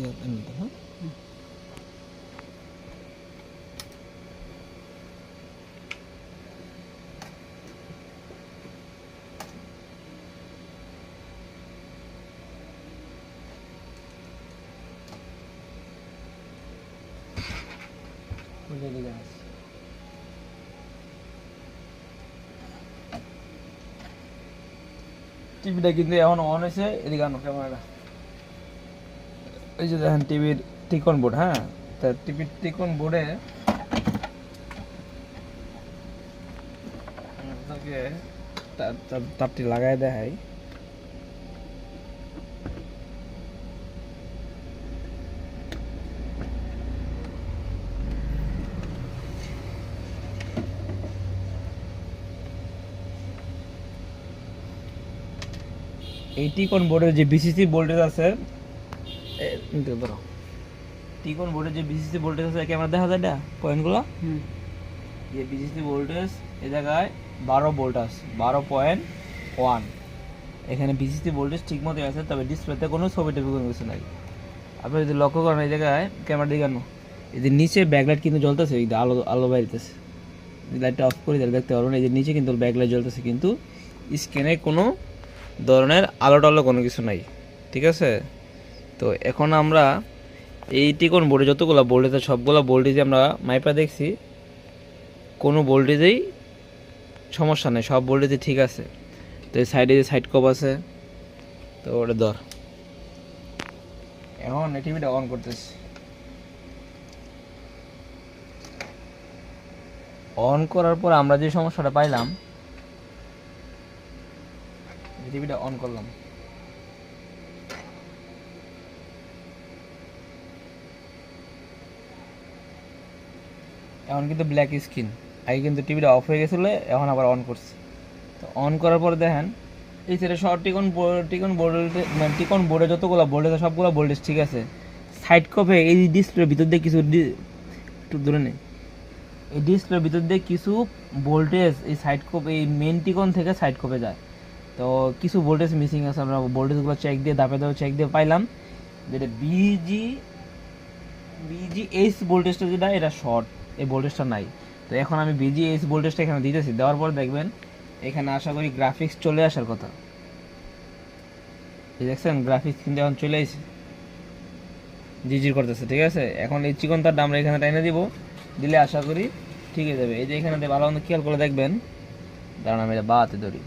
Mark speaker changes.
Speaker 1: হ্যাঁ টিভিটা কিন্তু এখন অন হয়েছে, এদিকে আনো ক্যামেরাটা। এই যে দেখেন টিভির টিকন বোর্ড, হ্যাঁ তা টিভির টিকন বোর্ডে তারটি লাগাই দেখাই। এই টিকন বোর্ডের যে বিসিসি ভোল্টেজ আছে, ধরো টিকন বোর্ডের যে বিসিসি ভোল্টেজ আছে ক্যামেরা দেখা যায় না পয়েন্টগুলো, যে বিসিসি ভোল্টেজ এই জায়গায় 12 ভোল্ট আছে, 12.1। এখানে বিসিসি ভোল্টেজ ঠিক মতো আছে, তবে ডিসপ্লেতে কোনো ছবি টবি কোনো কিছু নাই। আপনি যদি লক্ষ্য করেন এই জায়গায় ক্যামেরা দিকে আনো, এই যে নিচে ব্যাকলাইট কিন্তু জ্বলতেছে, এই আলো আলো বাইরেতেছে, লাইটটা অফ করে দিলে দেখতে পারবেন এই যে নিচে কিন্তু ব্যাকলাইট জ্বলতেছে, কিন্তু স্ক্রিনে কোনো ধরনের আলো টালো কোনো কিছু নাই, ঠিক আছে। তো এখন আমরা এই টিকন বোর্ডে যতগুলো ভোল্টেজ আছে সবগুলো ভোল্টেজে আমরা মাইপা দেখছি, কোনো ভোল্টেজেই সমস্যা নেই, সব ভোল্টেজে ঠিক আছে। তো এই সাইডে যে সাইড কপ আছে, তো ওটা ধর। এখন এই টিভিটা অন করতেছি, অন করার পর আমরা যে সমস্যাটা পাইলাম, টিভিটা অন করলাম, এখন কিন্তু ব্ল্যাক স্ক্রিন। আগে কিন্তু টিভিটা অফ হয়ে গেছিলো, এখন আবার অন করছে। তো অন করার পর দেখেন এই সেটা সব টিকন বোর্ডে যতগুলো ভোল্টেজ সবগুলো ভোল্টেজ ঠিক আছে। সাইড কপে এই ডিসপ্লের ভিতর দিয়ে কিছু একটু দূরে নেই, এই ডিসপ্লের ভিতর দিয়ে কিছু ভোল্টেজ এই সাইড কপ এই মেন টিকন থেকে সাইড কপে যায়। তো কিছু ভোল্টেজ মিসিং আছে, আমরা ভোল্টেজগুলো চেক দিয়ে ধাপে চেক দিয়ে পাইলাম যেটা বিজিএইচ ভোল্টেজটা যেটা এটা শর্ট, এই ভোল্টেজটা নাই। তো এখন আমি বিজিএইচ ভোল্টেজটা এখানে দিতেছি, দেওয়ার পর দেখবেন এখানে আশা করি গ্রাফিক্স চলে আসার কথা। এই দেখছেন গ্রাফিক্স কিন্তু এখন চলে আসছে, জিজির করতেছে, ঠিক আছে। এখন এই চিকন তারটা আমরা এখানে টাইনে দিব, দিলে আশা করি ঠিক হয়ে যাবে। এই যে এখানে ভালো মতো খেয়াল করে দেখবেন, দাঁড়ান আমি এটা বাতে ধরি।